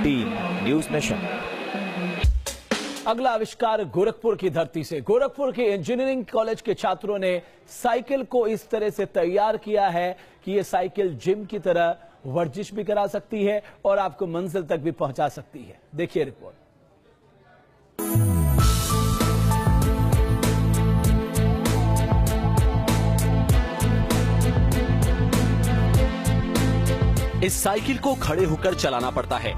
Team news nation. अगला आविष्कार गोरखपुर की धरती से। गोरखपुर के इंजीनियरिंग कॉलेज के छात्रों ने साइकिल को इस तरह से तैयार किया है कि ये साइकिल जिम की तरह वर्जिश भी करा सकती है और आपको मंजिल तक भी पहुंचा सकती है। देखिए रिपोर्ट। इस साइकिल को खड़े होकर चलाना पड़ता है,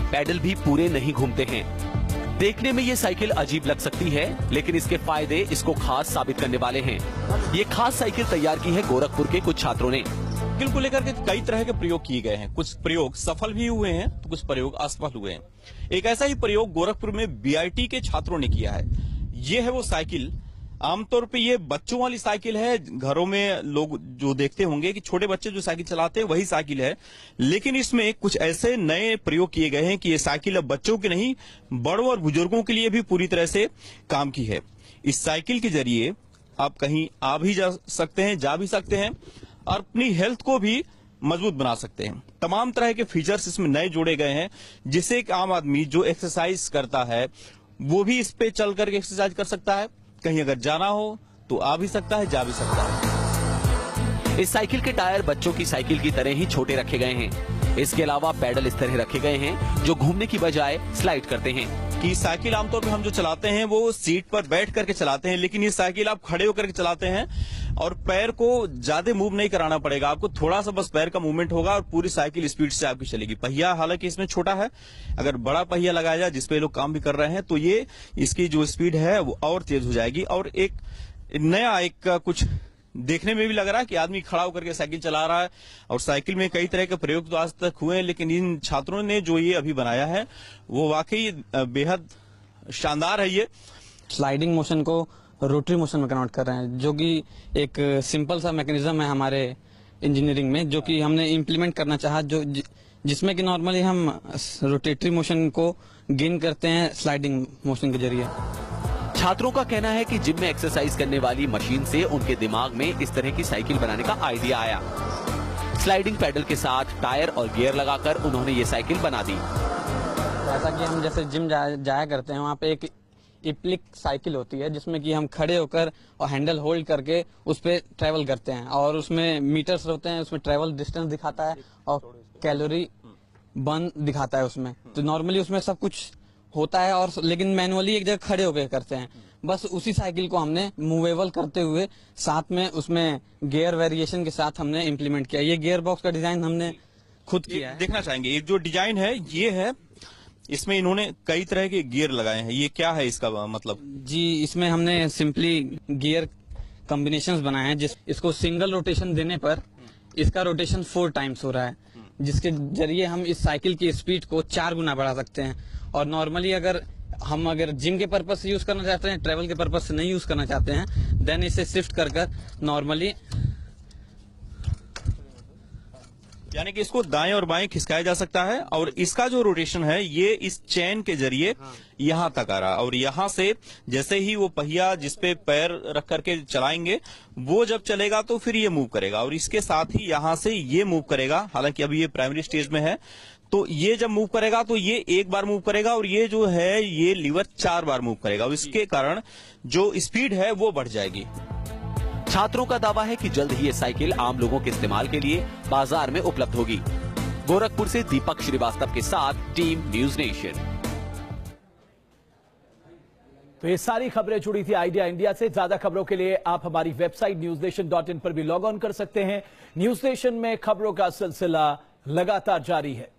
पैडल भी पूरे नहीं घूमते हैं। देखने में ये साइकिल अजीब लग सकती है, लेकिन इसके फायदे इसको खास साबित करने वाले हैं। ये खास साइकिल तैयार की है गोरखपुर के कुछ छात्रों ने। साइकिल को लेकर के कई तरह के प्रयोग किए गए हैं। कुछ प्रयोग सफल भी हुए हैं तो कुछ प्रयोग असफल हुए हैं। एक ऐसा ही प्रयोग गोरखपुर में बीआईटी के छात्रों ने किया है। ये है वो साइकिल। आमतौर पे ये बच्चों वाली साइकिल है। घरों में लोग जो देखते होंगे कि छोटे बच्चे जो साइकिल चलाते हैं वही साइकिल है, लेकिन इसमें कुछ ऐसे नए प्रयोग किए गए हैं कि ये साइकिल अब बच्चों के नहीं, बड़ों और बुजुर्गों के लिए भी पूरी तरह से काम की है। इस साइकिल के जरिए आप कहीं आ भी जा सकते हैं, जा भी सकते हैं और अपनी हेल्थ को भी मजबूत बना सकते हैं। तमाम तरह के फीचर्स इसमें नए जोड़े गए हैं, जिससे एक आम आदमी जो एक्सरसाइज करता है वो भी इस पे चल करके एक्सरसाइज कर सकता है। कहीं अगर जाना हो तो आ भी सकता है, जा भी सकता है। इस साइकिल के टायर बच्चों की साइकिल की तरह ही छोटे रखे गए हैं। इसके अलावा पैडल इस तरह रखे गए हैं जो घूमने की बजाय स्लाइड करते हैं। कि साइकिल आमतौर पर हम जो चलाते हैं वो सीट पर बैठ करके चलाते हैं, लेकिन ये साइकिल आप खड़े होकर के चलाते हैं और पैर को ज्यादा मूव नहीं कराना पड़ेगा। आपको थोड़ा सा बस पैर का मूवमेंट होगा और पूरी साइकिल स्पीड से आपकी चलेगी। पहिया हालांकि इसमें छोटा है, अगर बड़ा पहिया लगाया जाए जिसपे लोग काम भी कर रहे हैं तो ये इसकी जो स्पीड है वो और तेज हो जाएगी। और एक नया कुछ देखने में भी लग रहा है कि आदमी खड़ा होकर के साइकिल चला रहा है। और साइकिल में कई तरह के प्रयोग तो आज तक हुए हैं, लेकिन इन छात्रों ने जो ये अभी बनाया है वो वाकई बेहद शानदार है। ये स्लाइडिंग मोशन को रोटरी मोशन में कन्वर्ट कर रहे हैं, जो कि एक सिंपल सा मैकेनिज्म है हमारे इंजीनियरिंग में, जो कि हमने इम्प्लीमेंट करना चाहा, जो जिसमें कि नॉर्मली हम रोटेटरी मोशन को गेन करते हैं स्लाइडिंग मोशन के जरिए। छात्रों का कहना है कि जिम में एक्सरसाइज करने वाली मशीन से उनके दिमाग में इस तरह की साइकिल बनाने का आइडिया आया। स्लाइडिंग पैडल के साथ टायर और गियर लगाकर उन्होंने ये साइकिल बना दी। जैसा कि हम जैसे जिम जाया करते हैं, वहाँ पे एक इप्लिक साइकिल होती है जिसमें कि हम खड़े होकर और हैंडल होल्ड करके उस पे ट्रेवल करते हैं, और उसमें मीटर्स होते हैं, उसमें ट्रेवल डिस्टेंस दिखाता है और कैलोरी बर्न दिखाता है उसमें। तो नॉर्मली उसमें सब कुछ होता है, और लेकिन मैनुअली एक जगह खड़े होकर करते हैं। बस उसी साइकिल को हमने मूवेबल करते हुए साथ में उसमें गियर वेरिएशन के साथ हमने इम्प्लीमेंट किया। ये गियर बॉक्स का डिजाइन हमने खुद किया है। देखना चाहेंगे एक जो डिजाइन है ये है, इसमें इन्होंने कई तरह के गियर लगाए हैं। ये क्या है इसका मतलब? जी, इसमें हमने सिंपली गियर कॉम्बिनेशंस बनाए हैं। इसको सिंगल रोटेशन देने पर इसका रोटेशन 4 टाइम्स हो रहा है, जिसके जरिए हम इस साइकिल की स्पीड को 4 गुना बढ़ा सकते हैं। और नॉर्मली अगर जिम के पर्पज से यूज करना चाहते हैं, ट्रेवल के पर्पज से नहीं यूज करना चाहते हैं, देन इसे शिफ्ट कर नॉर्मली, यानी कि इसको दाएं और बाएं खिसकाया जा सकता है। और इसका जो रोटेशन है ये इस चेन के जरिए यहाँ तक आ रहा है, और यहाँ से जैसे ही वो पहिया जिसपे पैर रख करके चलाएंगे वो जब चलेगा तो फिर ये मूव करेगा, और इसके साथ ही यहाँ से ये मूव करेगा। हालांकि अभी ये प्राइमरी स्टेज में है, तो ये जब मूव करेगा तो ये एक बार मूव करेगा, और ये जो है ये लीवर 4 बार मूव करेगा, और इसके कारण जो स्पीड है वो बढ़ जाएगी। छात्रों का दावा है कि जल्द ही ये साइकिल आम लोगों के इस्तेमाल के लिए बाजार में उपलब्ध होगी। गोरखपुर से दीपक श्रीवास्तव के साथ टीम न्यूज नेशन। तो ये सारी खबरें जुड़ी थी आइडिया इंडिया से। ज्यादा खबरों के लिए आप हमारी वेबसाइट newsnation.in पर भी लॉग ऑन कर सकते हैं। न्यूज नेशन में खबरों का सिलसिला लगातार जारी है।